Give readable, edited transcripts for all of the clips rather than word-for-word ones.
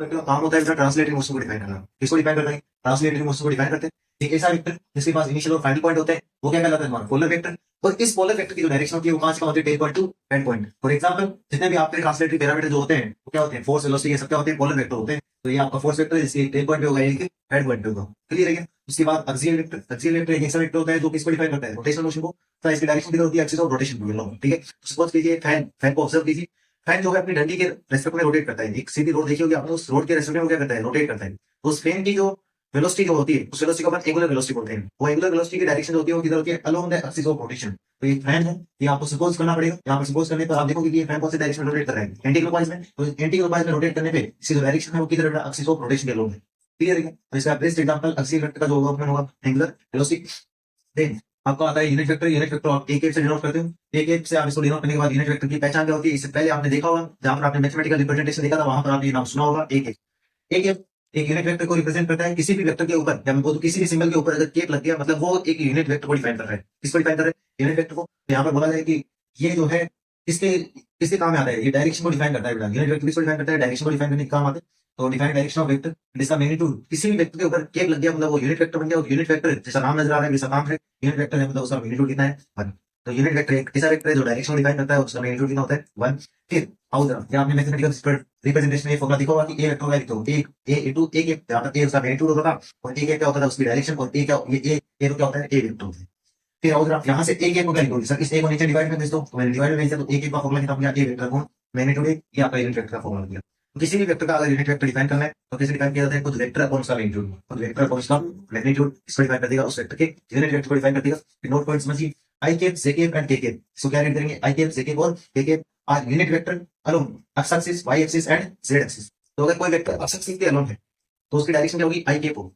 का काम होता है ट्रांसलेटरी मोशन को डिफाइन करना। किसको डिफाइन करना है? ट्रांसलेटरी मोशन को डिफाइन करते हैं। एक ऐसा वेक्टर जिसके पास इनिशियल और फाइनल पॉइंट होते हैं, वो क्या कहलाता है? हमारा पोलर वेक्टर। और इस पोलर वेक्टर की जो डायरेक्शन होती है वो कहां से कहां होती है? Tail point to end point. For example, जितने भी आपके ट्रांसलेटरी पैरामीटर जो होते हैं वो क्या होते हैं? फोर्स, वेलोसिटी, ये सब क्या होते हैं? पोलर वेक्टर होते हैं। तो ये आपका फोर्स वेक्टर इसके टेल पॉइंट पे होगा, ये हेड पॉइंट पे होगा। क्लियर है क्या? उसके बाद एक्सियल वेक्टर। एक्सियल वेक्टर एक ऐसा वेक्टर होता है जो किसको डिफाइन करता है? रोटेशनल मोशन को। तो इसकी डायरेक्शन किधर होती है? एक्सिस ऑफ रोटेशन पे। ठीक है, सपोज कीजिए फैन, फैन को ऑब्जर्व कीजिए। फैन जो है अपनी डंडी के रेस्पेक्ट में रोटेट करता है। एक सीधी रोड देखी होगी आपने, उस रोड के रेस्पेक्ट में वो क्या करता है? रोटेट करता है। तो उस फैन की जो वेलोसिटी जो होती है, उस वेलोसिटी को अपन एंगुलर वेलोसिटी बोलते हैं। वो एंगुलर वेलोसिटी की डायरेक्शन होती है वो किधर होती है? Along the axis of rotation. तो ये फैन है, ये आपको सपोज करना पड़ेगा। यहाँ पर सपोज करने पर आप देखोगे कि ये फैन कौन से डायरेक्शन में रोटेट कर रहा है? एंटी क्लॉकवाइज में। तो एंटी क्लॉकवाइज में रोटेट करने पे इसकी जो डायरेक्शन है वो किधर एक्सिस ऑफ रोटेशन के अलोंग है। क्लियर है? तो इसका बेस्ट एग्जांपल एक्सियल वेक्टर का जो होगा एंगुलर वेलोसिटी। देन आपका आता है यूनिट वेक्टर। यूनिट वेक्टर आप एक से डिनोट करते हो। एक से आप इसको डिनोट करने के बाद यूनिट वेक्टर की पहचान क्या होती है? इससे पहले आपने देखा होगा, जहां पर आपने मैथमेटिकल रिप्रेजेंटेशन देखा था वहां पर आपने ये नाम सुना होगा, एक एक एक यूनिट वेक्टर को रिप्रेजेंट करता है। किसी भी वेक्टर के ऊपर, जब मैं बोलूं किसी भी सिंबल के ऊपर अगर केप लग गया, मतलब वो एक यूनिट वेक्टर को डिफाइन कर रहा है। किसको डिफाइन कर रहा है? यूनिट वेक्टर को। तो यहाँ पर बोला जाए कि ये जो है किसके किसके काम में आता है? ये डायरेक्शन को डिफाइन करता है बेटा। यूनिट वेक्टर किसको डिफाइन करता है? डायरेक्शन को डिफाइन करने के काम आता है। तो डिफाइन डायरेक्शन ऑफ वेक्टर, इसका मैग्नीट्यूड। किसी भी वेक्टर के ऊपर केप लग गया मतलब वो यूनिट वेक्टर बन गया। और यूनिट वेक्टर जैसा नाम नजर आ रहा है वैसा काम है, यूनिट वेक्टर है, मतलब उसका मैग्नीट्यूड कितना है? 1। तो यूनिट वेक्टर एक ऐसा वेक्टर है जो डायरेक्शन को डिफाइन करता है, उसका मैग्नीट्यूड कितना होता है? 1। फिर आओ जरा, यहाँ आपने मैथमेटिकल रिप्रेजेंटेशन में ये फॉर्मूला दिखा होगा कि ए वेक्टर होगा तो एक ए इनटू एक एक, जहां पर ए उसका मैग्नीट्यूड होगा और ए क्या होता है? उसकी डायरेक्शन। और ए क्या, ये ए तो क्या होता है? ए वेक्टर होता है। फिर आओ जरा, यहाँ से एक एक को क्या लिखोगे? सर इस ए को नीचे डिवाइड में भेज दो। तो मैंने डिवाइड में भेजा तो एक एक का फॉर्मूला कितना हो गया? ए वेक्टर गुण मैग्नीट्यूड ए, ये आपका यूनिट वेक्टर का फॉर्मूला हो गया। तो किसी भी वेक्टर का अगर यूनिट वेक्टर डिफाइन करना है तो कैसे डिफाइन किया जाता है? खुद वेक्टर अपॉन उसका मैग्नीट्यूड। खुद वेक्टर अपॉन उसका मैग्नीट्यूड इसको डिफाइन कर देगा, उस वेक्टर के यूनिट वेक्टर को डिफाइन कर देगा। फिर नोट पॉइंट समझिए, आई कैप, जे कैप एंड के कैप। इसको क्या रेट करेंगे? आई कैप, जे कैप और k cap are unit vector along x axis, y axis and z axis. तो अगर कोई वेक्टर एक्स एक्सिस के अलोंग है तो उसकी डायरेक्शन क्या होगी? आई कैप होगी।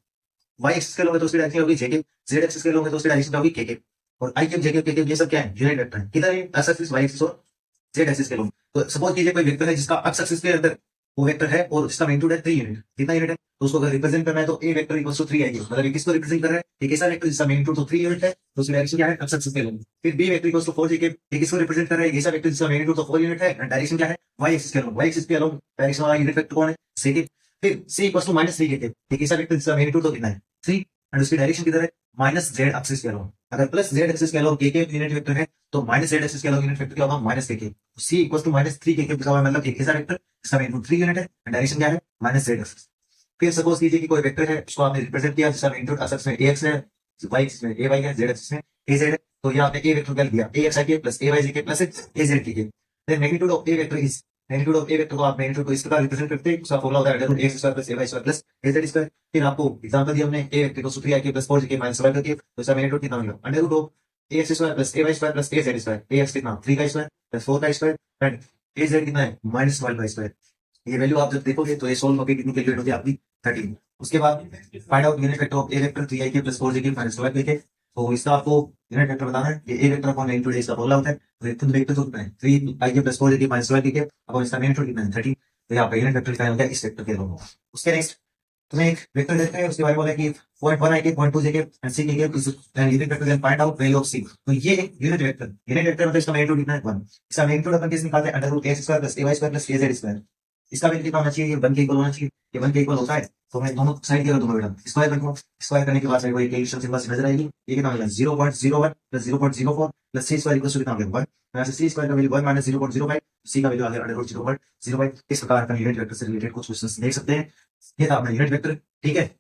वाई एक्सिस के लोगे तो उसकी डायरेक्शन होगी जे कैप। जेड एक्सिस के लोगे तो उसकी डायरेक्शन क्या होगी? के कैप। और आई कैप, जे कैप, के कैप ये सब क्या है? यूनिट वेक्टर है। किधर है? एक्स एक्सिस, वाई एक्सिस और जेड एक्सिस के लोग। तो सपोज कीजिए कोई वेक्टर है जिसका एक्स एक्सिस के अंदर वो वेक्टर है और जिसका मैग्नीट्यूड है 3 यूनिट। कितना यूनिट है? तो उसको अगर रिप्रेजेंट करना है तो ए वेक्टर इक्वल्स टू 3 आएगी। मतलब ये किसको रिप्रेजेंट कर रहा है? एक ऐसा वेक्टर जिसका मैग्नीट्यूड तो 3 यूनिट है, तो उसकी डायरेक्शन क्या है? एक्स एक्सिस के लोग। फिर b vector equals to 4 j cap, ये किसको रिप्रेजेंट कर रहा है? एक ऐसा वेक्टर जिसका मैग्नीट्यूड तो 4 यूनिट है एंड डायरेक्शन क्या है? वाई एक्सिस के लोग। वाई एक्सिस के लोग डायरेक्शन वाला यूनिट वेक्टर कौन है? जे कैप। फिर सी इक्वल्स टू -3 जे कैप, एक ऐसा वेक्टर जिसका मैग्नीट्यूड तो कितना है? 3 एंड उसकी डायरेक्शन किधर है? माइनस जेड एक्सिस के लोग। अगर प्लस जेड एक्सिस के लोग के कैप यूनिट वेक्टर है तो माइनस जेड एक्सिस के लोग यूनिट वेक्टर क्या होगा? माइनस के कैप। सी इक्वल्स टू -3 के कैप लिखा हुआ है, मतलब एक ऐसा वेक्टर जिसका मैग्नीट्यूड 3 यूनिट है एंड डायरेक्शन क्या है? Minus Z axis. फिर सपोज कीजिए कि कोई वेक्टर है उसको आपने रिप्रेजेंट किया जिसका मैग्नीट्यूड एक्स में ax है, y एक्सिस में ay है, z एक्सिस में az है। तो ये आपने ए वेक्टर क्या लिख दिया? ax के प्लस ay के प्लस az के। Then magnitude of a vector is, magnitude of a vector को आप मैग्नीट्यूड को इस प्रकार रिप्रेजेंट करते हैं, उसका फॉर्मूला होता है under root ax square plus ay square plus az square. फिर आपको एग्जांपल दिया हमने a वेक्टर को 3i plus 4j minus y करके, तो इसका मैग्नीट्यूड कितना होगा? Under root of ax square plus ay square plus az square. ax कितना? 3 का स्क्वायर प्लस 4 का स्क्वायर एंड az कितना है? -12 का स्क्वायर। ये वैल्यू आप जब देखोगे तो ये सोल्व होकर कितनी कैलकुलेट होती है आपकी? 13। उसके बाद find out unit vector of a vector 3i के प्लस 4j के माइनस y के। तो इसका आपको यूनिट वेक्टर बताना है। ये ए वेक्टर अपॉन मैग्नीट्यूड इसका फॉर्मूला होता है। तो एक वेक्टर तो कितना है? 3i के प्लस 4j के माइनस y के अपॉन इसका मैग्नीट्यूड कितना है? 13। तो ये आपका यूनिट वेक्टर डिफाइन हो गया इस वेक्टर के रूप में। उसके नेक्स्ट तुम्हें एक वेक्टर देते हैं, उसके बारे में बोला कि 0.1 i के 0.2 j के एंड c के unit vector then find out value of c। तो ये एक यूनिट वेक्टर मतलब इसका मैग्नीट्यूड कितना है? 1। इसका मैग्नीट्यूड अपन कैसे निकालते हैं? Under root ax square plus ay square plus az square. इसका वैल्यू कितना होना चाहिए? ये 1 के इक्वल होना चाहिए। ये 1 के इक्वल होता है तो मैं दोनों साइड के दोनों बेटा स्क्वायर करूंगा। स्क्वायर करने के बाद मेरे को एक एडिशन सिंबल नजर आएगी। ये कितना होगा? 0.01 plus 0.04 plus c square equal to कितना हो गया? 1। यहाँ से c स्क्वायर का वैल्यू 1 माइनस 0.05, c का वैल्यू आ गया अंडर रूट 0.05। इस प्रकार का यूनिट वेक्टर से रिलेटेड कुछ क्वेश्चंस देख सकते हैं। ये था अपना यूनिट वेक्टर। ठीक है।